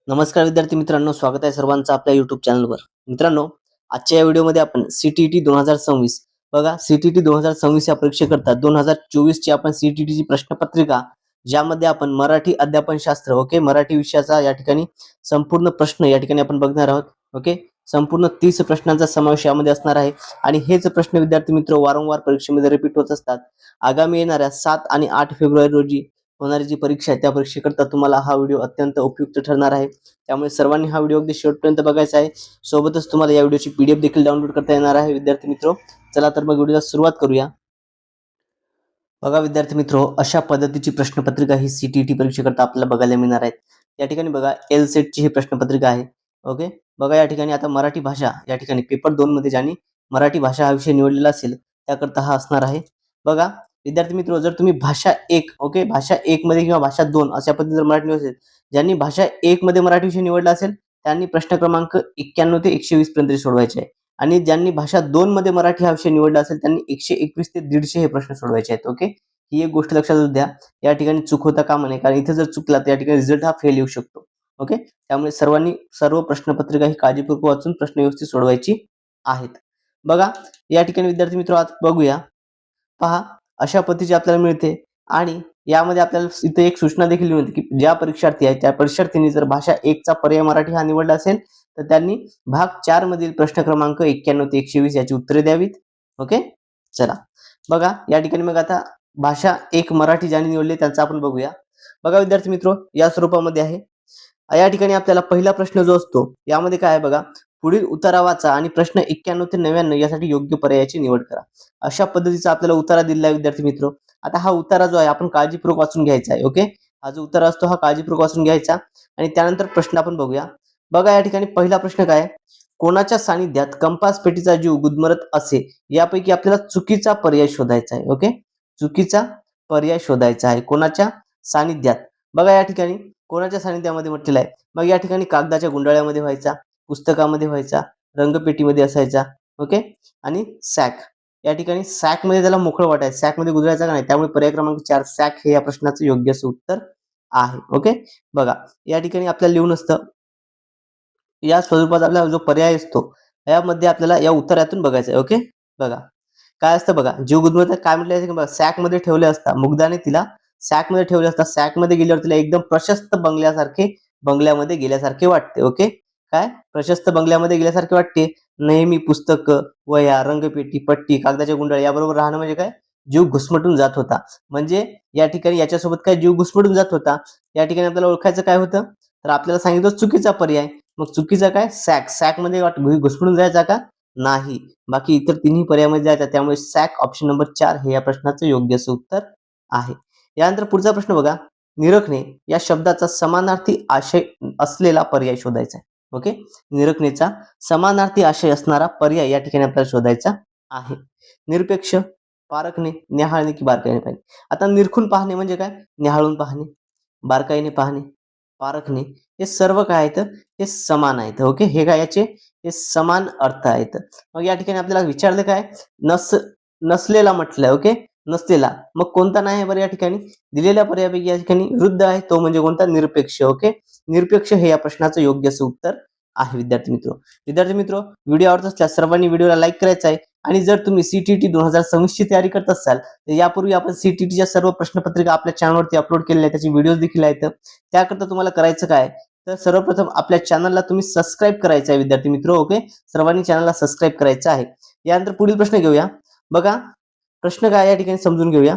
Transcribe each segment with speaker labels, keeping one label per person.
Speaker 1: नमस्कार विद्यार्थी मित्रांनो, स्वागत आहे सर्वांचं आपल्या YouTube चॅनलवर. मित्रांनो, आजच्या या व्हिडिओमध्ये आपण CTET 2026 बघा CTET 2026 या परीक्षेकरता 2024 ची आपण CTET ची प्रश्नपत्रिका ज्यामध्ये आपण मराठी अध्यापन शास्त्र मराठी विषयाचा या ठिकाणी संपूर्ण प्रश्न या ठिकाणी आपण बघणार आहोत. संपूर्ण 30 प्रश्नांचा समावेश यामध्ये असणार आहे आणि हेच प्रश्न विद्यार्थी मित्र वारंवार परीक्षेमध्ये रिपीट होत असतात. आगामी येणाऱ्या 7 आणि 8 फेब्रुवारी रोजी होणारी जी परीक्षा आहे त्या परीक्षेकरता तुम्हाला हा व्हिडिओ अत्यंत उपयुक्त ठरणार आहे. त्यामुळे सर्वांनी हा व्हिडिओ अगदी शेवटपर्यंत बघायचा आहे. सोबतच तुम्हाला या व्हिडिओची PDF देखील डाउनलोड करता येणार आहे. विद्यार्थी मित्रो, चला तर मग व्हिडिओला सुरुवात करूया. बघा विद्यार्थी मित्रो, अशा पद्धतीची प्रश्नपत्रिका ही CTET परीक्षेकरता आपल्याला बघायला मिळणार आहे. या ठिकाणी बघा LSET ची ही प्रश्नपत्रिका आहे. बघा या ठिकाणी आता मराठी भाषा या ठिकाणी पेपर 2 मध्ये ज्यांनी मराठी भाषा हा विषय निवडलेला असेल त्याकरता हा असणार आहे. बघा विद्यार्थी मित्रो, जर तुम्ही भाषा 1 भाषा 1 मध्ये किंवा भाषा 2 अशा पद्धतीने जर मराठी निवडले असेल, ज्यांनी भाषा 1 मध्ये मराठी विषय निवडला असेल त्यांनी प्रश्न क्रमांक 91 ते 120 पर्यंत सोडवायचे आहे आणि ज्यांनी भाषा 2 मध्ये मराठी हा विषय निवडला असेल त्यांनी 121 ते 150 हे प्रश्न सोडवायचे आहेत. ही एक गोष्ट लक्षात द्या. या ठिकाणी चूक होता कामा नये, कारण इथे जर चुकला तर या ठिकाणी रिझल्ट हा फेल येऊ शकतो. त्यामुळे सर्वांनी सर्व प्रश्नपत्रिका ही काळजीपूर्वक वाचून प्रश्न व्यवस्थित सोडवायची आहेत. बघा या ठिकाणी विद्यार्थी मित्र आज बघूया. पहा अशा पद्धतीची आपल्याला मिळते आणि यामध्ये आपल्याला इथे एक सूचना देखील मिळते की ज्या परीक्षार्थी आहे त्या परीक्षार्थींनी जर भाषा 1 चा पर्याय मराठी हा निवडला असेल तर त्यांनी भाग 4 मधील प्रश्न क्रमांक 91 ते 120 याची उत्तरे द्यावीत. चला बघा या ठिकाणी मग आता भाषा 1 मराठी ज्यांनी निवडले त्यांचा आपण बघूया. बघा विद्यार्थी मित्र, या स्वरूपामध्ये आहे. या ठिकाणी आपल्याला पहिला प्रश्न जो असतो यामध्ये काय आहे बघा, पुढील उतारा वाचा आणि प्रश्न 91 ते 99 यासाठी योग्य पर्यायाची निवड करा. अशा पद्धतीचा आपल्याला उतारा दिलेला आहे विद्यार्थी मित्र. आता हा उतारा जो आहे आपण काळजीपूर्वक वाचून घ्यायचा आहे. हा जो उतारा असतो हा काळजीपूर्वक वाचून घ्यायचा आणि त्यानंतर प्रश्न आपण बघूया. बघा या ठिकाणी पहिला प्रश्न काय आहे, कोणाच्या सानिध्यात कंपास पेटीचा जीव गुदमरत असे यापैकी आपल्याला चुकीचा पर्याय शोधायचा आहे. चुकीचा पर्याय शोधायचा आहे कोणाच्या सानिध्यात. बघा या ठिकाणी कोणाच्या सानिध्यामध्ये म्हटलेलं आहे. मग या ठिकाणी कागदाच्या गुंडाळ्यामध्ये व्हायचा, पुस्तकामध्ये व्हायचा, रंगपेटीमध्ये असायचा. आणि सॅक. या ठिकाणी सॅक मध्ये त्याला मोकळं वाटायचं, सॅक मध्ये गुंडाळायचा का नाही, त्यामुळे पर्याय क्रमांक 4 सॅक हे या प्रश्नाचं योग्य असं उत्तर आहे. बघा या ठिकाणी आपल्याला लिहून असतं या स्वरूपात आपला जो पर्याय असतो यामध्ये आपल्याला या उत्तरातून बघायचं आहे. बघा काय असतं बघा, जीव गुदमरत काय म्हटलं बघा, सॅक मध्ये ठेवले असता, मुग्धाने तिला सॅक मध्ये ठेवले असता, सॅक मध्ये गेल्यावर तिला एकदम प्रशस्त बंगल्यामध्ये गेल्यासारखे वाटते. काय प्रशस्त बंगल्यामध्ये गेल्यासारखे वाटते. नेहमी पुस्तकं, वह्या, रंगपेटी, पट्टी, कागदाच्या गुंडाळ्या याबरोबर राहणं म्हणजे काय, जीव घुसमटून जात होता. म्हणजे या ठिकाणी याच्यासोबत काय जीव घुसमटून जात होता. या ठिकाणी आपल्याला ओळखायचं काय होतं, तर आपल्याला सांगितलं चुकीचा पर्याय. मग चुकीचा काय, सॅक मध्ये घुसमटून जायचा का नाही, बाकी इतर तिन्ही पर्यायामध्ये जायचा. त्यामुळे सॅक ऑप्शन नंबर 4 हे या प्रश्नाचं योग्य असं उत्तर आहे. यानंतर पुढचा प्रश्न बघा, निरखणे या शब्दाचा समानार्थी आशय असलेला पर्याय शोधायचा आहे. निरखणेचा समानार्थी आशय असणारा पर्याय या ठिकाणी आपल्याला शोधायचा आहे. निरपेक्ष, पारखणे, न्याहाळणे की बारकाईने पाहणे. आता निरखून पाहणे म्हणजे काय, न्याहाळून पाहणे, बारकाईने पाहणे, पारखणे हे सर्व काय आहेत, हे समान आहेत. हे काय याचे हे समान अर्थ आहेत. मग या ठिकाणी आपल्याला विचारलं काय, नसलेला म्हटलंय. नसलेला मग कोणता नाही बरं, या ठिकाणी दिलेल्या पर्यायापैकी या ठिकाणी विरुद्ध आहे तो म्हणजे कोणता, निरपेक्ष. निरपेक्ष हे या प्रश्नाचं योग्य असं उत्तर आहे. विद्यार्थी मित्र, व्हिडिओ आवडत असल्यास सर्वांनी व्हिडिओला लाईक करायचा आहे आणि जर तुम्ही CTET 2026 ची तयारी करत असाल तर यापूर्वी आपण CTETच्या सर्व प्रश्नपत्रिका आपल्या चॅनलवरती अपलोड केलेल्या आहेत, त्याचे व्हिडिओज देखील आहेत. त्याकरता तुम्हाला करायचं काय, तर सर्वप्रथम आपल्या चॅनलला तुम्ही सबस्क्राईब करायचं आहे विद्यार्थी मित्र. सर्वांनी चॅनलला सबस्क्राईब करायचं आहे. यानंतर पुढील प्रश्न घेऊया. बघा प्रश्न काय या ठिकाणी समजून घेऊया.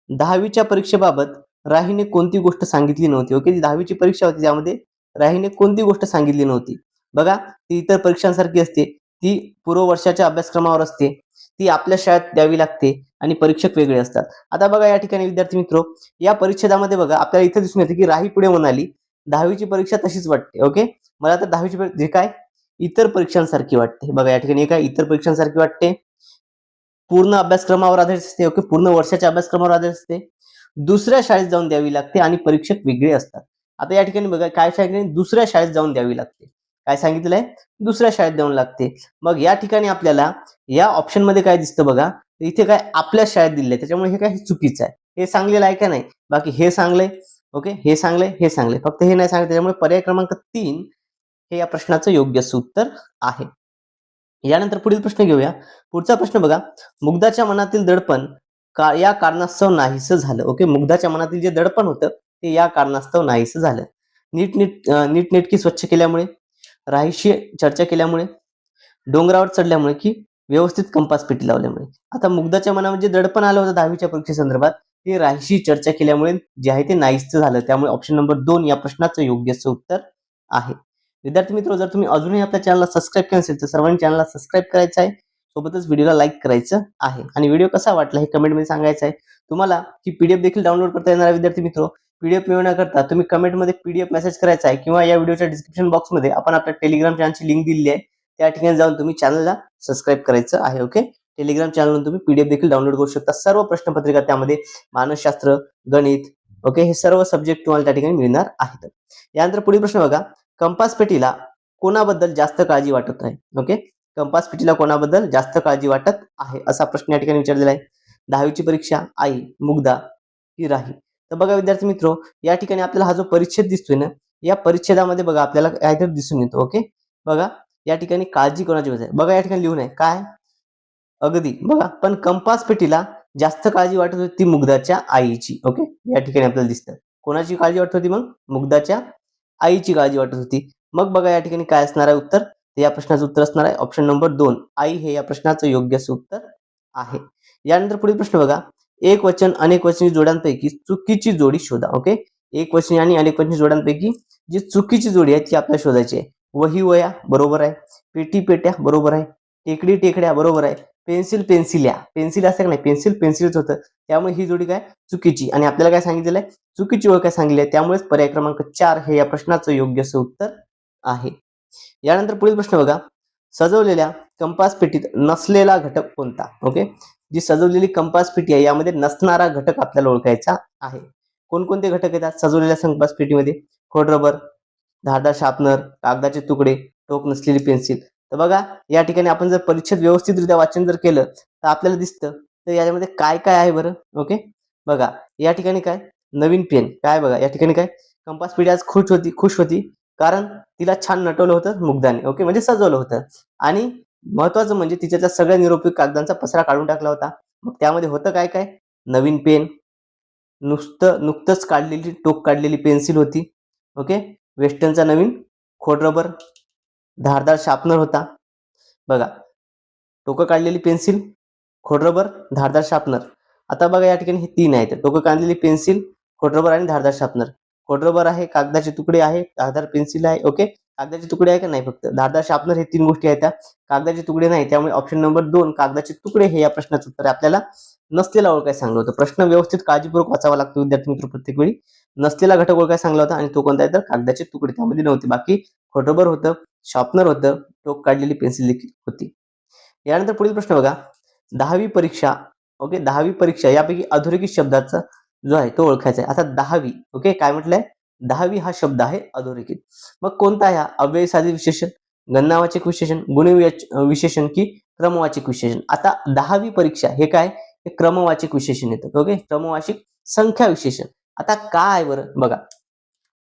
Speaker 1: 10वीच्या परीक्षेबाबत राहीने कोणती गोष्ट सांगितली नव्हती. 10वीची परीक्षा होती, त्यामध्ये राहीने कोणती गोष्ट सांगितली नव्हती. बघा ती इतर परीक्षांसारखी असते, ती पूर्व वर्षाच्या अभ्यासक्रमावर असते, ती आपल्या शाळेत द्यावी लागते आणि परीक्षक वेगळे असतात. आता बघा या ठिकाणी विद्यार्थी मित्र, या परिच्छेदामध्ये बघा आपल्याला इथे दिसून येते की राही पुढे म्हणाली 10वीची परीक्षा तशीच वाटते. मला तर 10वीची जे काय इतर परीक्षांसारखी वाटते. बघा या ठिकाणी काय इतर परीक्षांसारखी वाटते, पूर्ण अभ्यासक्रमावर आधारित असते. पूर्ण वर्षाच्या अभ्यासक्रमावर आधारित असते, दुसऱ्या शाळेत जाऊन द्यावी लागते आणि परीक्षक वेगळे असतात. आता या ठिकाणी बघा काय सांगितले, दुसऱ्या शाळेत जाऊन द्यावी लागते. काय सांगितलंय, दुसऱ्या शाळेत द्यावं लागते. मग या ठिकाणी आपल्याला या ऑप्शन मध्ये काय दिसतं बघा, इथे काय आपल्या शाळेत दिलंय, त्याच्यामुळे हे काय चुकीचं आहे. हे सांगलेलं आहे का नाही, बाकी हे सांगलंय ओके, हे सांगले फक्त हे नाही सांगले, त्याच्यामुळे पर्याय क्रमांक 3 हे या प्रश्नाचं योग्य उत्तर आहे. यानंतर पुढील प्रश्न घेऊया. पुढचा प्रश्न बघा, मुग्धाच्या मनातील दडपण या कारणास्तव नाहीसं झालं. ओके, मुग्धाच्या मनातील जे दडपण होतं ते या कारणास्तव नाहीसं झालं. नीटनेटकी स्वच्छ केल्यामुळे, राहीशी चर्चा केल्यामुळे, डोंगरावर चढल्यामुळे की व्यवस्थित कंपास पेटी लावल्यामुळे. आता मुग्धाच्या मनामध्ये जे दडपण आलं होतं 10वीच्या परीक्षेसंदर्भात ते राहीशी चर्चा केल्यामुळे जे आहे ते नाहीसं झालं. त्यामुळे ऑप्शन नंबर 2 या प्रश्नाचं योग्य उत्तर आहे. विद्यार्थी मित्र, जर तुम्ही अजूनही आपल्या चॅनलला सबस्क्राईब केलं असेल तर सर्वांनी चॅनलला सबस्क्राईब करायचं आहे, सोबतच व्हिडिओला लाईक करायचं आहे आणि व्हिडिओ कसा वाटला हे कमेंटमध्ये सांगायचं आहे. तुम्हाला ही पीडीएफ देखील डाउनलोड करता येणार आहे. विद्यार्थी मित्र, पीडीएफ मिळवण्याकरता तुम्ही कमेंटमध्ये पीडीएफ मेसेज करायचा आहे किंवा या व्हिडिओच्या डिस्क्रिप्शन बॉक्समध्ये आपण आपल्या टेलिग्राम चॅनलची लिंक दिलेली आहे, त्या ठिकाणी जाऊन तुम्ही चॅनलला सबस्क्राईब करायचं आहे. ओके, टेलिग्राम चॅनलवरून तुम्ही पीडीएफ देखील डाउनलोड करू शकता. सर्व प्रश्नपत्रिका त्यामध्ये मानसशास्त्र, गणित, ओके, हे सर्व सब्जेक्ट तुम्हाला त्या ठिकाणी मिळणार आहेत. यानंतर पुढील प्रश्न बघा, कंपास पेटीला कोणाबद्दल जास्त काळजी वाटत आहे. ओके, कंपास पेटीला कोणाबद्दल जास्त काळजी वाटत आहे असा प्रश्न या ठिकाणी विचारलेला आहे. 10वीची परीक्षा, आई, मुग्धा की राही. तर बघा विद्यार्थी मित्र, या ठिकाणी आपल्याला हा जो परिच्छेद दिसतोय ना, या परिच्छेदामध्ये बघा आपल्याला काहीतरी दिसून येतो. ओके, बघा या ठिकाणी काळजी कोणाची आहे बघा, या ठिकाणी लिहून आहे काय, अगदी बघा, पण कंपास पेटीला जास्त काळजी वाटत होती ती मुग्धाच्या आईची. ओके, या ठिकाणी आपल्याला दिसतं. कोणाची काळजी वाटत होती मग, मुग्धाच्या आईची काळजी वाटत होती. मग बघा या ठिकाणी काय असणार आहे उत्तर, या प्रश्नाचं उत्तर असणार आहे ऑप्शन नंबर 2, आई हे या प्रश्नाचं योग्य उत्तर आहे. यानंतर पुढील प्रश्न बघा, एक वचन अनेक वचनी जोड्यांपैकी चुकीची जोडी शोधा. ओके, एक वचनी आणि अनेक वचनी जोड्यांपैकी जी चुकीची जोडी आहे ती आपल्याला शोधायची आहे. वही वया बरोबर आहे, पेटी पेट्या बरोबर आहे, टेकडी टेकड्या बरोबर आहे, पेन्सिल पेन्सिल्या, पेन्सिल असं नाही, पेन्सिल पेन्सिलच होतं, त्यामुळे ही जोडी काय चुकीची. आणि आपल्याला काय सांगितलेलं आहे, चुकीची ओळ काय सांगितली आहे, त्यामुळेच पर्याय क्रमांक 4 हे या प्रश्नाचं योग्य उत्तर आहे. यानंतर पुढील प्रश्न बघा, सजवलेल्या कंपास पेटीत नसलेला घटक कोणता. ओके, जी सजवलेली कंपास पेटी आहे यामध्ये नसणारा घटक आपल्याला ओळखायचा आहे. कोणकोणते घटक येतात सजवलेल्या कंपास पेटीमध्ये, खोडरबर, धारदार शार्पनर, कागदाचे तुकडे, टोक नसलेली पेन्सिल. तर बघा या ठिकाणी आपण जर परिच्छेद व्यवस्थितरित्या वाचन जर केलं तर आपल्याला दिसतं तर याच्यामध्ये काय काय आहे बरं. ओके, बघा या ठिकाणी काय, नवीन पेन काय, बघा या ठिकाणी काय, कंपास पेटी आज खुश होती कारण तिला छान नटवलं होतं मुग्धाने. ओके, म्हणजे सजवलं होतं. आणि महत्वाचं म्हणजे तिच्यातल्या सगळ्या निरुपयोगी कागदांचा पसरा काढून टाकला होता. मग त्यामध्ये होतं काय काय, नवीन पेन, नुकतंच काढलेली टोक काढलेली पेन्सिल होती. ओके, वेस्टर्नचा नवीन खोडरबर, धारदार शार्पनर होता. बघा, टोकं काढलेली पेन्सिल, खोडरबर, धारदार शार्पनर. आता बघा या ठिकाणी हे 3 आहेत, टोकं काढलेली पेन्सिल, खोडरबर आणि धारदार शार्पनर. खोडरबर आहे, कागदाचे तुकडे आहे, धारदार पेन्सिल आहे. ओके, कागदाचे तुकडे आहे का नाही, फक्त धारदार शार्पनर हे 3 गोष्टी आहेत, त्या कागदाचे तुकडे नाही. त्यामुळे ऑप्शन नंबर 2 कागदाचे तुकडे हे या प्रश्नाचं उत्तर आहे. आपल्याला नसलेला ओळखाय सांगलं होतं. प्रश्न व्यवस्थित काळजीपूर्वक वाचावा लागतो विद्यार्थी मित्र प्रत्येक वेळी. नसलेला घटक ओळखाय सांगला होता आणि तो कोणता आहे तर कागदाचे तुकडे, त्यामध्ये नव्हते. बाकी खोडरबर होतं, शार्पनर होतं, टोक काढलेली पेन्सिल देखील होती. यानंतर पुढील प्रश्न बघा, 10वी परीक्षा. ओके, 10वी परीक्षा यापैकी अधोरेखित शब्दाचा जो आहे तो ओळखायचा आहे. आता 10वी, ओके, काय म्हटलंय, 10वी हा शब्द आहे अधोरेखित. मग कोणता आहे हा, अव्ययसाधी विशेषण, गणनावाचक विशेषण, विशेषण की क्रमवाचक विशेषण. आता 10वी परीक्षा हे काय, हे क्रमवाचक विशेषण येतं. ओके, क्रमवाचक संख्या विशेषण. आता काय बरं बघा,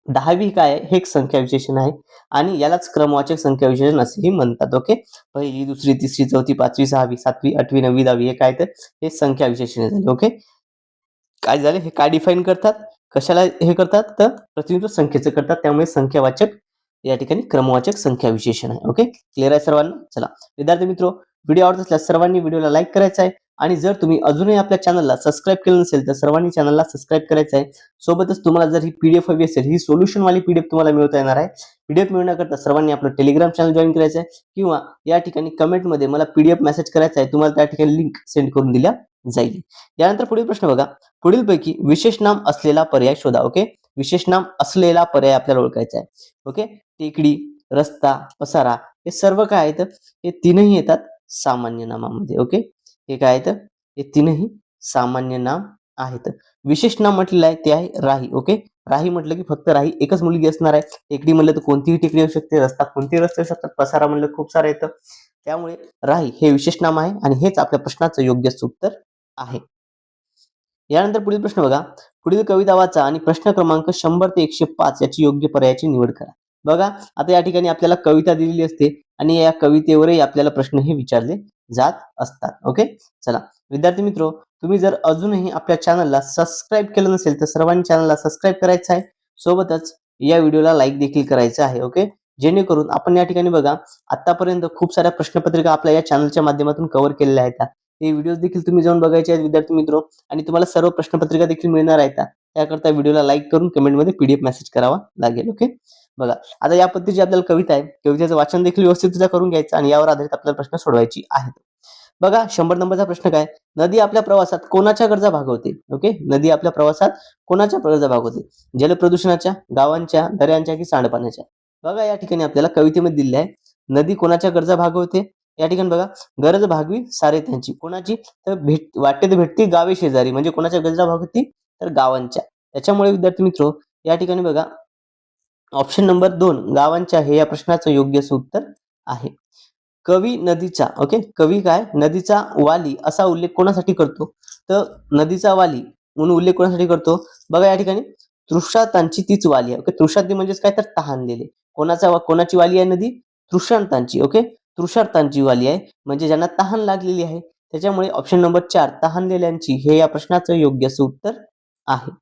Speaker 1: 10वी काय आहे, हे एक संख्या विशेषण आहे आणि यालाच क्रमवाचक संख्या विशेषण असेही म्हणतात. ओके, पहिली, दुसरी, तिसरी, चौथी, पाचवी, 6वी, 7वी, 8वी, 9वी, 10वी हे काय तर हे संख्या विशेषण झाले. ओके, काय झाले, हे काय डिफाईन करतात, कशाला हे करतात तर प्रतिनिधित्व संख्येचं करतात, त्यामुळे संख्यावाचक या ठिकाणी क्रमवाचक संख्या विशेषण आहे. ओके, क्लिअर आहे सर्वांना. चला विद्यार्थी मित्र, व्हिडिओ आवडत असल्यास सर्वांनी व्हिडिओला लाईक करायचा आहे आणि जर तुम्ही अजूनही आपल्या चॅनलला सबस्क्राईब केलं नसेल तर सर्वांनी चॅनलला सबस्क्राईब करायचं आहे. सोबतच तुम्हाला जर ही पीडीएफ हवी असेल, ही सोल्युशन वाली पीडीएफ तुम्हाला मिळवता येणार आहे. पीडीएफ मिळवण्याकरता सर्वांनी आपलं टेलिग्राम चॅनल जॉईन करायचं आहे किंवा या ठिकाणी कमेंटमध्ये मला पीडीएफ मेसेज करायचा आहे, तुम्हाला त्या ठिकाणी लिंक सेंड करून दिल्या जाईल. यानंतर पुढील प्रश्न बघा, पुढीलपैकी विशेष नाम असलेला पर्याय शोधा. ओके, विशेष नाम असलेला पर्याय आपल्याला ओळखायचा आहे. ओके, टेकडी, रस्ता, पसारा हे सर्व काय आहेत, हे तीनही येतात सामान्य नामामध्ये. ओके, हे काय आहेत, हे तीनही सामान्य नाम आहेत. विशेष नाम म्हटलेलं आहे ते आहे राही. ओके, राही म्हटलं की फक्त राही एकच मुलगी असणार आहे. टेकडी म्हणलं तर कोणतीही टेकडी असू शकते, रस्ता कोणतेही रस्ते असू शकतात, पसारा म्हणलं खूप सारं येतं. त्यामुळे राही हे विशेष नाम आहे आणि हेच आपल्या प्रश्नाचं योग्य उत्तर आहे. यानंतर पुढील प्रश्न बघा. पुढील कविता वाचा आणि प्रश्न क्रमांक 100 ते 105 याची योग्य पर्यायाची निवड करा. बघा, आता या ठिकाणी आपल्याला कविता दिलेली असते आणि या कवितेवरही आपल्याला प्रश्न हे विचारले जात असतात. ओके, चला विद्यार्थी मित्रो, तुम्ही जर अजूनही आपल्या चॅनलला सबस्क्राईब केलं नसेल तर सर्वांनी चॅनलला सबस्क्राईब करायचं आहे. सोबतच या व्हिडिओला लाईक देखील करायचं आहे. ओके, जेणेकरून आपण या ठिकाणी बघा, आतापर्यंत खूप साऱ्या प्रश्नपत्रिका आपल्या या चॅनलच्या माध्यमातून कव्हर केलेल्या आहेत. हे व्हिडिओज देखील तुम्ही जाऊन बघायचे आहेत विद्यार्थी मित्रो, आणि तुम्हाला सर्व प्रश्नपत्रिका देखील मिळणार आहेत. त्याकरता व्हिडिओला लाईक करून कमेंटमध्ये पीडीएफ मेसेज करावा लागेल. ओके, बघा, आता या पद्धतीची आपल्याला कविता आहे, कवितेचं वाचन देखील व्यवस्थित करून घ्यायचं आणि यावर आधारित आपल्याला प्रश्न सोडवायची आहेत. बघा, 100 नंबरचा प्रश्न काय. नदी आपल्या प्रवासात कोणाच्या गरजा भागवते. ओके, नदी आपल्या प्रवासात कोणाच्या गरजा भागवते. जलप्रदूषणाच्या, गावांच्या, दऱ्यांच्या की सांडपाण्याच्या. बघा, या ठिकाणी आपल्याला कवितेमध्ये दिले आहे, नदी कोणाच्या गरजा भागवते. या ठिकाणी बघा, गरज भागवी सारे त्यांची. कोणाची, तर वाटेत भेटती गावे शेजारी, म्हणजे कोणाच्या गरजा भागवती, तर गावांच्या. त्याच्यामुळे विद्यार्थी मित्रो, या ठिकाणी बघा, ऑप्शन नंबर 2 गावांच्या हे या प्रश्नाचं योग्य उत्तर आहे. कवी नदीचा, ओके, कवी काय, नदीचा वाली असा उल्लेख कोणासाठी करतो. तर नदीचा वाली म्हणून उल्लेख कोणासाठी करतो. बघा, या ठिकाणी तृषातांची तीच वाली आहे. ओके, तृषाती म्हणजेच काय, तर तहानलेले. कोणाची वाली आहे नदी, तृषार्तांची. ओके, तृषार्तांची वाली आहे, म्हणजे ज्यांना तहान लागलेली आहे. त्याच्यामुळे ऑप्शन नंबर 4 तहानलेल्यांची हे या प्रश्नाचं योग्य उत्तर आहे.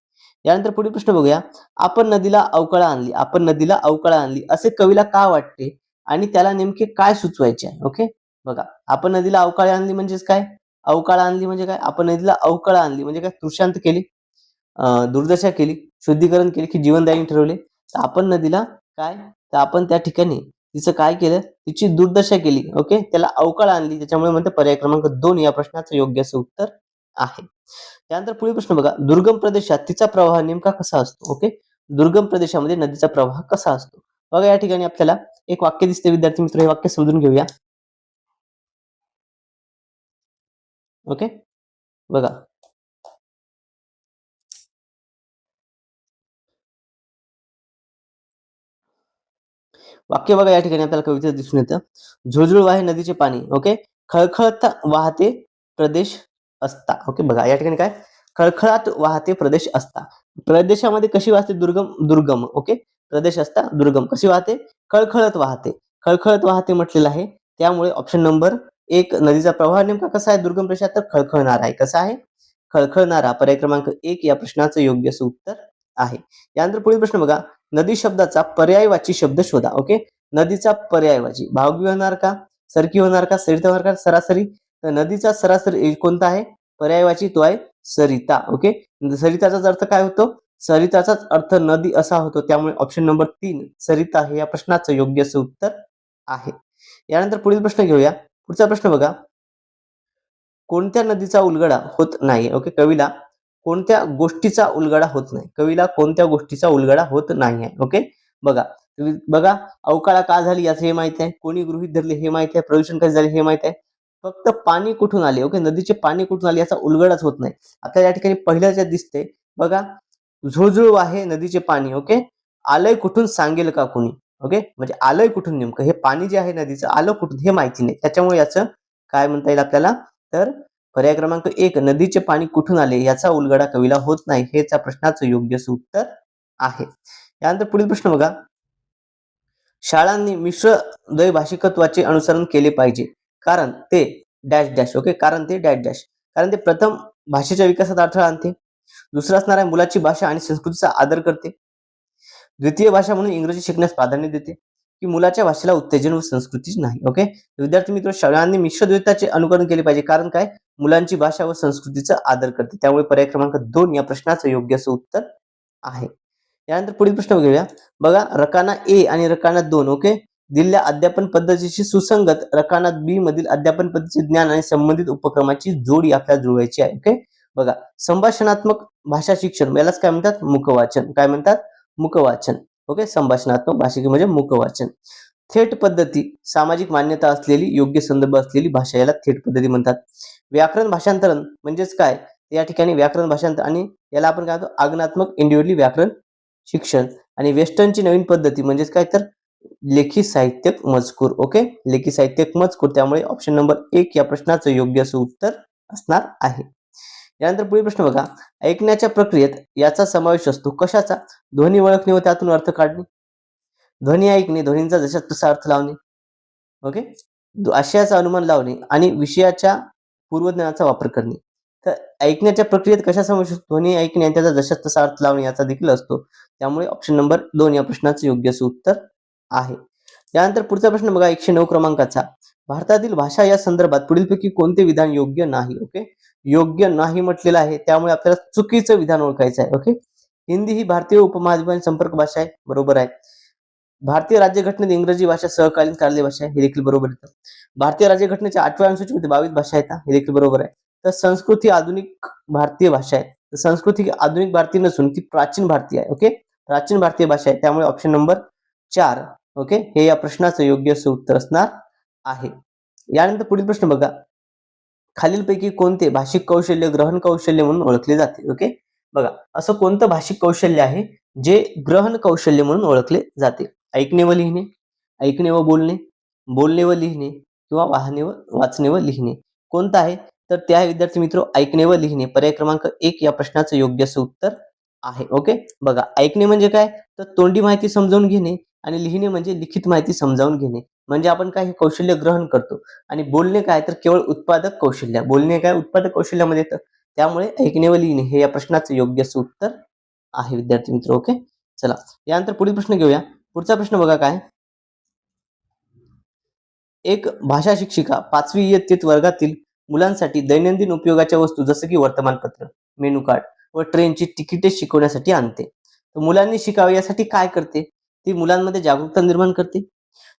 Speaker 1: यानंतर पुढील प्रश्न बघूया. आपण नदीला अवकळा आणली, आपण नदीला अवकळा आणली असे कवीला का वाटते आणि त्याला नेमके काय सुचवायचे आहे. ओके, बघा, आपण नदीला अवकाळी आणली म्हणजेच काय, अवकाळा आणली म्हणजे काय, आपण नदीला अवकळा आणली म्हणजे काय, तृषांत केली, दुर्दशा केली, शुद्धीकरण केले की जीवनदायी ठरवले. तर आपण नदीला काय, तर आपण त्या ठिकाणी तिचं काय केलं, तिची दुर्दशा केली. ओके, त्याला अवकाळा आणली. त्याच्यामुळे म्हणते पर्याय क्रमांक 2 या प्रश्नाचं योग्य उत्तर आहे. त्यानंतर पुढील प्रश्न बघा. दुर्गम प्रदेशात तिचा प्रवाह नेमका कसा असतो. ओके, दुर्गम प्रदेशामध्ये नदीचा प्रवाह कसा असतो. बघा, या ठिकाणी आपल्याला एक वाक्य दिसते विद्यार्थी मित्र, हे वाक्य समजून घेऊया. ओके, बघा, वाक्य बघा, या ठिकाणी आपल्याला कवितेत दिसून येतं. झुळझुळ वाहे नदीचे पाणी. ओके, खळखळत वाहते प्रदेश असता. ओके, बघा, या ठिकाणी काय, खळखळात वाहते प्रदेश असता. प्रदेशामध्ये कशी वाहते, दुर्गम दुर्गम. ओके, प्रदेश असता दुर्गम, कशी वाहते, खळखळत वाहते. खळखळत वाहते म्हटलेलं आहे. त्यामुळे ऑप्शन नंबर 1 नदीचा प्रवाह नेमका कसा आहे दुर्गम प्रदेशात, तर खळखळणारा आहे. कसा आहे, खळखळणारा. पर्याय क्रमांक 1 या प्रश्नाचं योग्य उत्तर आहे. यानंतर पुढील प्रश्न बघा. नदी शब्दाचा पर्यायवाची शब्द शोधा. ओके, नदीचा पर्यायवाची भावगी होणार का, सरकी होणार का, सरिता होणार का, सरासरी. तर नदीचा सरासरी कोणता आहे, पर्यायवाची, तो आहे सरिता. ओके, सरिताचा अर्थ काय होतो, सरिताचाच अर्थ नदी असा होतो. त्यामुळे ऑप्शन नंबर 3 सरिता हे या प्रश्नाचं योग्य उत्तर आहे. यानंतर पुढील प्रश्न घेऊया. पुढचा प्रश्न बघा. कोणत्या नदीचा उलगडा होत नाही. ओके, कवीला कोणत्या गोष्टीचा उलगडा होत नाही, कवीला कोणत्या गोष्टीचा उलगडा होत नाही आहे. ओके, बघा, बघा, अवकाळा का झाली याचं हे माहिती आहे, कोणी गृहीत धरले हे माहिती आहे, प्रदूषण कसे झाले हे माहिती आहे. फक्त पाणी कुठून आले. ओके, नदीचे पाणी कुठून आले याचा उलगडाच होत नाही. आता या ठिकाणी पहिल्याच दिसते बघा, झुळझुळ आहे नदीचे पाणी. ओके, आलंय कुठून सांगेल का कोणी. ओके, म्हणजे आलंय कुठून नेमकं, हे पाणी जे आहे नदीचं आलं कुठून हे माहिती नाही. त्याच्यामुळे याचं काय म्हणता येईल आपल्याला, तर पर्याय क्रमांक 1 नदीचे पाणी कुठून आले याचा उलगडा कवीला होत नाही, हेच या प्रश्नाचं योग्य उत्तर आहे. यानंतर पुढील प्रश्न बघा. शाळांनी मिश्र द्वैभाषिकत्वाचे अनुसरण केले पाहिजे, कारण ते डॅश डॅश. ओके, कारण ते डॅश डॅश. कारण ते प्रथम भाषेच्या विकासात अडथळा आणते, दुसरा असणार आहे मुलाची भाषा आणि संस्कृतीचा आदर करते, द्वितीय भाषा म्हणून इंग्रजी शिकण्यास प्राधान्य देते, की मुलाच्या भाषेला उत्तेजन व संस्कृतीच नाही. ओके, विद्यार्थी मित्र, शाळांनी मिश्रद्वैताचे अनुकरण केले पाहिजे, कारण काय, मुलांची भाषा व संस्कृतीचा आदर करते. त्यामुळे पर्याय क्रमांक 2 या प्रश्नाचं योग्य उत्तर आहे. यानंतर पुढील प्रश्न घेऊया. बघा, रकाना ए आणि रकाना 2 ओके दिलेल्या अध्यापन पद्धतीशी सुसंगत रकाना बी मधील अध्यापन पद्धतीचे ज्ञान आणि संबंधित उपक्रमाची जोडी आपल्याला जुळवायची आहे. ओके, बघा, संभाषणात्मक भाषा शिक्षण यालाच काय म्हणतात, मुखवाचन. काय म्हणतात, मुखवाचन. ओके, संभाषणात्मक भाषिक म्हणजे मुखवाचन. थेट पद्धती सामाजिक मान्यता असलेली योग्य संदर्भ असलेली भाषा याला थेट पद्धती म्हणतात. व्याकरण भाषांतरण म्हणजेच काय, या ठिकाणी व्याकरण भाषांतर आणि याला आपण काय म्हणतो, आज्ञात्मक इंडिव्हिज्युअली व्याकरण शिक्षण. आणि वेस्टर्नची नवीन पद्धती म्हणजेच काय, तर लेखी साहित्यक मजकूर. ओके, लेखी साहित्यक मजकूर. त्यामुळे ऑप्शन नंबर 1 या प्रश्नाचं योग्य उत्तर असणार आहे. यानंतर पुढील प्रश्न बघा, ऐकण्याच्या प्रक्रियेत याचा समावेश असतो कशाचा? ध्वनी ओळखणे व त्यातून अर्थ काढणे, ध्वनी ऐकणे, ध्वनींचा जशास तसा अर्थ लावणे, ओके, आशयाचा अनुमान लावणे आणि विषयाच्या पूर्वज्ञानाचा वापर करणे. तर ऐकण्याच्या प्रक्रियेत कशा समावेश असतो? ध्वनी ऐकणे आणि त्याचा जशास तसा अर्थ लावणे याचा देखील असतो. त्यामुळे ऑप्शन नंबर 2 या प्रश्नाचं योग्य असं उत्तर आहे. यानंतर पुढचा प्रश्न बघा 109 क्रमांकाचा, भारतातील भाषा या संदर्भात पुढीलपैकी कोणते विधान योग्य नाही? ओके, योग्य नाही म्हटलेलं आहे, त्यामुळे आपल्याला चुकीचं विधान ओळखायचं आहे. ओके, हिंदी ही भारतीय उपमहाद्वीपीय संपर्क भाषा आहे, बरोबर आहे. भारतीय राज्यघटनेत इंग्रजी भाषा सहकालीन कार्य भाषा आहे, हे देखील बरोबर येतं. भारतीय राज्यघटनेच्या 8व्या अनुसूचीमध्ये 22 भाषा आहेत, हे देखील बरोबर आहे. तर संस्कृत ही आधुनिक भारतीय भाषा आहे. तर संस्कृत ही आधुनिक भारतीय नसून ती प्राचीन भारतीय आहे. ओके, प्राचीन भारतीय भाषा आहे, त्यामुळे ऑप्शन नंबर 4 ओके हे या प्रश्नाचं योग्य असं उत्तर असणार आहे. यानंतर पुढील प्रश्न बघा, खालीलपैकी कोणते भाषिक कौशल्य ग्रहण कौशल्य म्हणून ओळखले जाते? ओके, बघा असं कोणतं भाषिक कौशल्य आहे जे ग्रहण कौशल्य म्हणून ओळखले जाते? ऐकणे व लिहिणे, ऐकणे व बोलणे, बोलणे व लिहिणे किंवा वाचणे व लिहिणे, कोणतं आहे? तर त्या विद्यार्थी मित्र ऐकणे व लिहिणे पर्याय क्रमांक 1 या प्रश्नाचं योग्य असं उत्तर आहे. ओके, बघा ऐकणे म्हणजे काय? तर तोंडी माहिती समजावून घेणे आणि लिहिणे म्हणजे लिखित माहिती समजावून घेणे, म्हणजे आपण काय हे कौशल्य ग्रहण करतो. आणि बोलणे काय? तर केवळ उत्पादक कौशल्य, बोलणे काय उत्पादक कौशल्यामध्ये येतं. त्यामुळे ऐकणे व लिहिणे हे या प्रश्नाचं योग्य असं उत्तर आहे विद्यार्थी मित्र. ओके, चला यानंतर पुढील प्रश्न घेऊया. पुढचा प्रश्न बघा काय, एक भाषा शिक्षिका 5वी इयत्तेत वर्गातील मुलांसाठी दैनंदिन उपयोगाच्या वस्तू जसं की वर्तमानपत्र, मेनू कार्ड व ट्रेनची तिकिटे शिकवण्यासाठी आणते. तर मुलांनी शिकावे यासाठी काय करते? ती मुलांमध्ये जागरूकता निर्माण करते.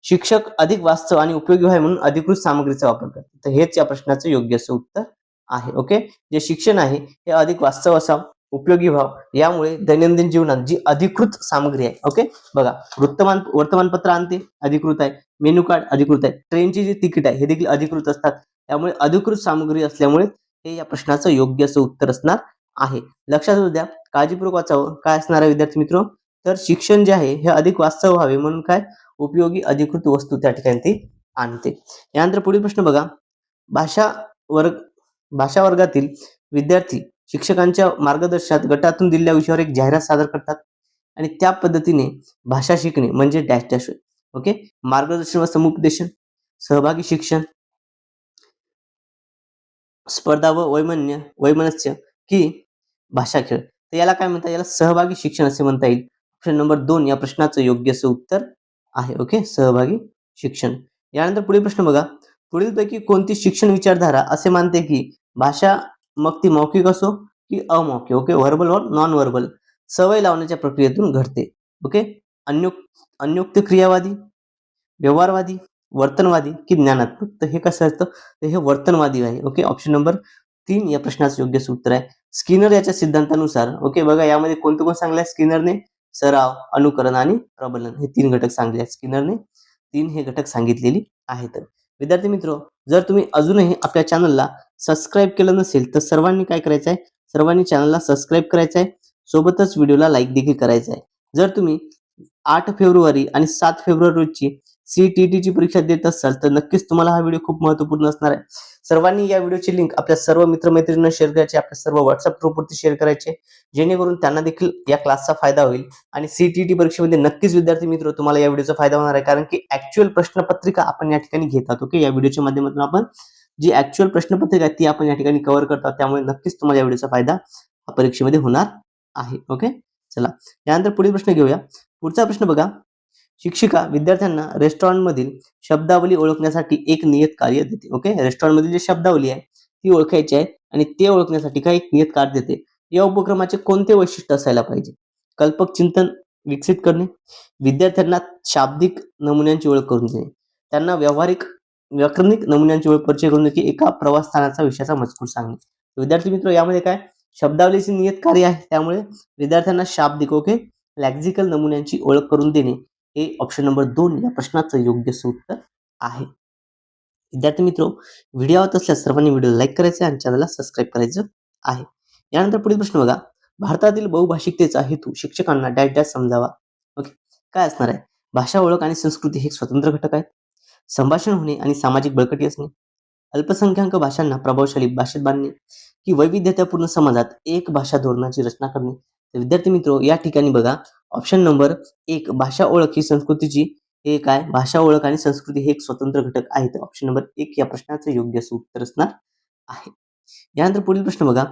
Speaker 1: शिक्षक अधिक वास्तव आणि उपयोगी व्हावे म्हणून अधिकृत सामग्रीचा वापर करते. तर हेच या प्रश्नाचं योग्य असं उत्तर आहे. ओके, जे शिक्षण आहे हे अधिक वास्तव असावं, उपयोगी व्हावं, यामुळे दैनंदिन जीवनात जी अधिकृत सामग्री आहे, ओके बघा वर्तमानपत्र आणते, अधिकृत आहे. मेनू कार्ड अधिकृत आहे. ट्रेनची जी तिकीट आहे हे देखील अधिकृत असतात. त्यामुळे अधिकृत सामग्री असल्यामुळे हे या प्रश्नाचं योग्य असं उत्तर असणार आहे. लक्षात असू द्या, काळजीपूर्वक वाचावं. काय असणार आहे विद्यार्थी मित्र? तर शिक्षण जे आहे हे अधिक वास्तव व्हावे म्हणून काय उपयोगी अधिकृत वस्तू त्या ठिकाणी ती आणते. यानंतर पुढील प्रश्न बघा, भाषा वर्ग भाषा वर्गातील विद्यार्थी शिक्षकांच्या मार्गदर्शनात गटातून दिलेल्या विषयावर एक जाहिरात सादर करतात आणि त्या पद्धतीने भाषा शिकणे म्हणजे डॅश डॅश होय. ओके, मार्गदर्शन व समुपदेशन, सहभागी शिक्षण, स्पर्धा व वैमनस्य की भाषा खेळ, तर याला काय म्हणतात? याला सहभागी शिक्षण असे म्हणता येईल. ऑप्शन नंबर 2 या प्रश्नाचं योग्य असं उत्तर आहे. ओके, सहभागी शिक्षण. यानंतर पुढील प्रश्न बघा, पुढीलपैकी कोणती शिक्षण विचारधारा असे मानते की भाषा मग ती मौखिक असो की अमौखिक, ओके व्हर्बल और नॉन व्हर्बल, सवय लावण्याच्या प्रक्रियेतून घडते. ओके, अन्योक्त क्रियावादी, व्यवहारवादी, वर्तनवादी की ज्ञानात्मक, तर हे कसं असतं? तर हे वर्तनवादी आहे. ओके, ऑप्शन नंबर 3 या प्रश्नाचं योग्य उत्तर आहे. स्किनर याच्या सिद्धांतानुसार, ओके बघा यामध्ये कोणतं कोण सांगलंय स्किनरने? सराव, अनुकरण आणि प्रबलन हे 3 घटक सांगले आहेत. स्किनरने 3 हे घटक सांगितलेली आहेत. विद्यार्थी मित्र, जर तुम्ही अजूनही आपल्या चॅनलला सबस्क्राईब केलं नसेल तर सर्वांनी काय करायचं आहे? सर्वांनी चॅनलला सबस्क्राईब करायचं आहे, सोबतच व्हिडिओला लाईक देखील करायचं आहे. जर तुम्ही 8 फेब्रुवारी आणि 7 फेब्रुवारी रोजी CTET ची परीक्षा देत असाल तर नक्कीच तुम्हाला हा व्हिडिओ खूप महत्त्वपूर्ण असणार आहे. सर्वांनी या व्हिडिओची लिंक आपल्या सर्व मित्रमैत्रिणींना शेअर करायची, आपल्या सर्व व्हॉट्सअप ग्रुपवरती शेअर करायचे, जेणेकरून त्यांना देखील या क्लासचा फायदा होईल. आणि CTET परीक्षेमध्ये नक्कीच विद्यार्थी मित्र तुम्हाला या व्हिडिओचा फायदा होणार आहे, कारण की ऍक्च्युअल प्रश्नपत्रिका आपण या ठिकाणी घेतात. ओके, या व्हिडिओच्या माध्यमातून आपण जी ऍक्च्युअल प्रश्नपत्रिका आहे ती आपण या ठिकाणी कव्हर करतात. त्यामुळे नक्कीच तुम्हाला या व्हिडिओचा फायदा हा परीक्षेमध्ये होणार आहे. ओके, चला यानंतर पुढील प्रश्न घेऊया. पुढचा प्रश्न बघा, शिक्षिका विद्यार्थ्यांना रेस्टॉरंटमधील शब्दावली ओळखण्यासाठी एक नियत कार्य देते. ओके, रेस्टॉरंटमधील जी शब्दावली आहे ती ओळखायची आहे आणि ते ओळखण्यासाठी काय एक नियत कार्य देते. या उपक्रमाचे कोणते वैशिष्ट्य असायला पाहिजे? कल्पक चिंतन विकसित करणे, विद्यार्थ्यांना शाब्दिक नमुन्यांची ओळख करून देणे, त्यांना व्याकरणिक नमुन्यांची ओळख परिचय करून देणे, की एका प्रवासस्थानाचा विषयाचा मजकूर सांगणे. विद्यार्थी मित्र, यामध्ये काय शब्दावलीचे नियत कार्य आहे, त्यामुळे विद्यार्थ्यांना शाब्दिक ओके लॅक्झिकल नमुन्यांची ओळख करून देणे हे ऑप्शन नंबर 2 या प्रश्नाचं योग्य उत्तर आहे. विद्यार्थी मित्र, व्हिडिओ आवडत असल्यास सर्वांनी व्हिडिओ लाईक करायचा आणि चॅनलला सबस्क्राईब करायचं आहे. यानंतर पुढील प्रश्न बघा, भारतातील बहुभाषिकतेचा हेतू शिक्षकांना डॅश डॅश समजावा. ओके, काय असणार आहे? भाषा ओळख आणि संस्कृती हे स्वतंत्र घटक आहेत. संभाषण होणे आणि सामाजिक बळकटी असणे, अल्पसंख्याक भाषांना प्रभावशाली भाषेत बांधणे की वैविध्यतापूर्ण समाजात एक भाषा धोरणाची रचना करणे. तर विद्यार्थी मित्र या ठिकाणी बघा ऑप्शन नंबर 1 भाषा ओळख ही संस्कृतीची हे काय भाषा ओळख आणि संस्कृती हे एक स्वतंत्र घटक आहेत. ऑप्शन नंबर 1 या प्रश्नाचं योग्य असं उत्तर असणार आहे. यानंतर पुढील प्रश्न बघा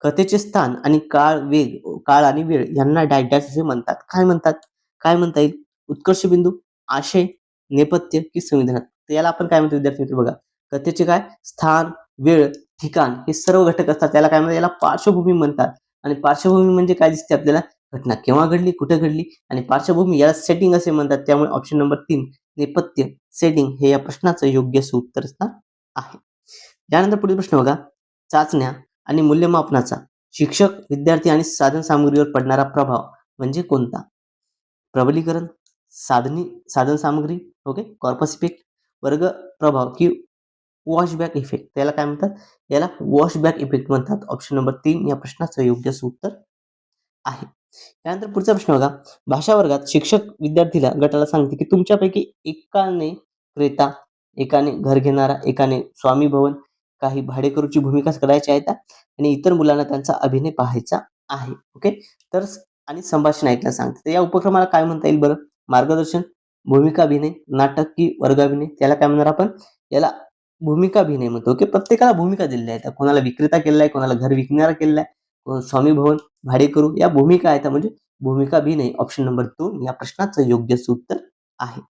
Speaker 1: कथेचे स्थान आणि काळ आणि वेळ यांना डॅश असे म्हणतात. काय म्हणतात? काय म्हणता येईल? उत्कर्ष बिंदू, आशय, नेपथ्य की संविधानात. तर याला आपण काय म्हणतो विद्यार्थी मित्र बघा कथेचे काय स्थान, वेळ, ठिकाण हे सर्व घटक असतात. त्याला काय म्हणतात? याला पार्श्वभूमी म्हणतात. आणि पार्श्वभूमी म्हणजे काय दिसते आपल्याला? घटना केव्हा घडली, कुठे घडली आणि पार्श्वभूमी याला सेटिंग असे म्हणतात. त्यामुळे ऑप्शन नंबर 3 नेपथ्य, सेटिंग हे या प्रश्नाचं योग्य असं उत्तर असणार आहे. यानंतर पुढील प्रश्न बघा चाचण्या आणि मूल्यमापनाचा शिक्षक, विद्यार्थी आणि साधन सामग्रीवर पडणारा प्रभाव म्हणजे कोणता? प्रबलीकरण, साधन सामग्री, ओके, कॉर्पस इफेक्ट, वर्ग प्रभाव की वॉशबॅक इफेक्ट. त्याला काय म्हणतात? याला वॉशबॅक इफेक्ट म्हणतात. ऑप्शन नंबर 3 या प्रश्नाचं योग्य असं उत्तर आहे. त्यानंतर पुढचा प्रश्न बघा भाषा वर्गात शिक्षक विद्यार्थीला गटाला सांगते की तुमच्यापैकी एकाने क्रेता, एकाने घर घेणारा, एकाने स्वामी भवन, काही भाडेकरूची भूमिका करायची आहे आणि इतर मुलांना त्यांचा अभिनय पाहायचा आहे. ओके, तर आणि संभाषण ऐकायला सांगते. तर या उपक्रमाला काय म्हणता येईल बरं? मार्गदर्शन, भूमिका अभिनय, नाटक की वर्गाभिनय. त्याला काय म्हणणार आपण? याला भूमिका अभिनय म्हणतो. ओके, प्रत्येकाला भूमिका दिलेल्या आहेत. कोणाला विक्रेता केलेला आहे, कोणाला घर विकणारा केलेला आहे, स्वामी भवन, भाडेकरू या भूमिका आहेत. म्हणजे भूमिका अभिनय ऑप्शन नंबर 2 या प्रश्नाचं योग्य उत्तर आहे.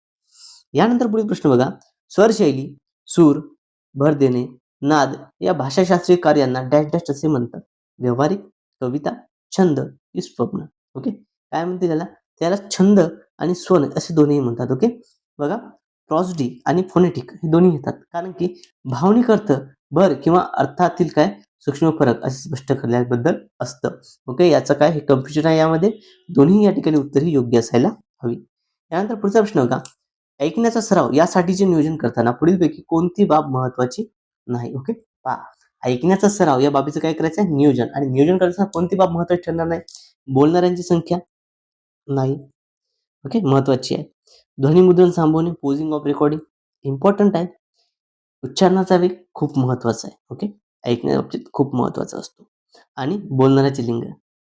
Speaker 1: यानंतर पुढील प्रश्न बघा स्वरशैली, सूर, भर देणे, नाद या भाषाशास्त्रीय कार्यांना डॅश असे म्हणतात. व्यवहारिक, कविता, छंद की स्वप्न. ओके, काय म्हणते त्याला? त्याला छंद आणि स्वन असे दोन्ही म्हणतात. ओके, बघा प्रॉसडी आणि फोनेटिक हे दोन्ही येतात कारण की भावनिक अर्थ भर किंवा अर्थातील काय सूक्ष्म फरक असे स्पष्ट करण्याबद्दल असतं. ओके, याचं काय हे कन्फ्युजन आहे यामध्ये. दोन्ही या ठिकाणी उत्तर ही योग्य असायला हवी. यानंतर पुढचा प्रश्न बघा ऐकण्याचा सराव यासाठीचे नियोजन करताना पुढीलपैकी कोणती बाब महत्वाची नाही? ओके, पहा ऐकण्याचा सराव या बाबीचं काय करायचं आहे? नियोजन. आणि नियोजन करताना कोणती बाब महत्वाची ठरणार नाही? बोलणाऱ्यांची संख्या नाही. ओके, महत्वाची आहे. ध्वनिमुद्रण थांबवणे, पोजिंग ऑफ रेकॉर्डिंग इम्पॉर्टंट आहे. उच्चारणाचा वेग खूप महत्वाचा आहे. ओके, ऐकण्याच्या बाबतीत खूप महत्वाचा असतो. आणि बोलणाऱ्याचे लिंग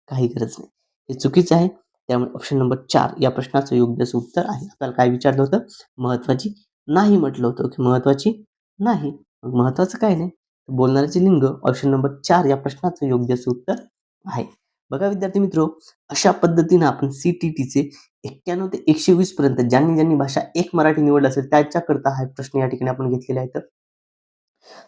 Speaker 1: काही गरज नाही. हे चुकीचं आहे. त्यामुळे ऑप्शन नंबर 4 या प्रश्नाचं योग्य असं उत्तर आहे. आपल्याला काय विचारलं होतं? महत्वाची नाही म्हटलं होतं. ओके, महत्वाची नाही. महत्वाचं काय नाही? बोलणाऱ्याचे लिंग ऑप्शन नंबर 4 या प्रश्नाचं योग्य असं उत्तर आहे. बघा विद्यार्थी मित्र अशा पद्धतीने आपण CTTचे 91 ते 120 पर्यंत ज्यांनी भाषा एक मराठी निवडला असेल त्याच्याकरता हा प्रश्न या ठिकाणी आपण घेतलेला आहे. तर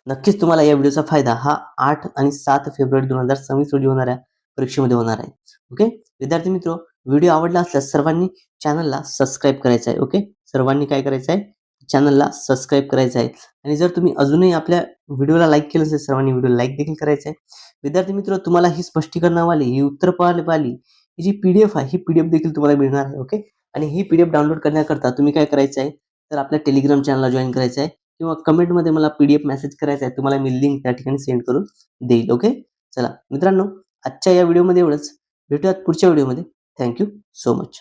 Speaker 1: नक्कीच तुम्हाला या व्हिडिओचा फायदा हा 8 आणि 7 फेब्रुवारी 2026 रोजी होणाऱ्या परीक्षेमध्ये होणार आहे. ओके, विद्यार्थी मित्र व्हिडिओ आवडला असल्यास सर्वांनी चॅनलला सबस्क्राईब करायचं आहे. ओके, सर्वांनी काय करायचं आहे? चॅनलला सबस्क्राईब करायचं आहे. आणि जर तुम्ही अजूनही आपल्या व्हिडिओला लाईक केलं असेल सर्वांनी व्हिडिओ लाईक देखील करायचं आहे. विद्यार्थी मित्र तुम्हाला ही स्पष्टीकरणावाली ही उत्तर पाहिली ही जी PDF आहे ही PDF देखील तुम्हाला मिळणार आहे. ओके, आणि ही PDF डाउनलोड करण्याकरता तुम्ही काय करायचं आहे? तर आपल्या टेलिग्राम चॅनलला जॉईन करायचं आहे किंवा कमेंटमध्ये मला PDF मेसेज करायचा आहे. तुम्हाला मी लिंक त्या ठिकाणी सेंड करून देईल. ओके, चला मित्रांनो आजच्या या व्हिडिओमध्ये एवढंच. भेटूयात पुढच्या व्हिडिओमध्ये. Thank you so much.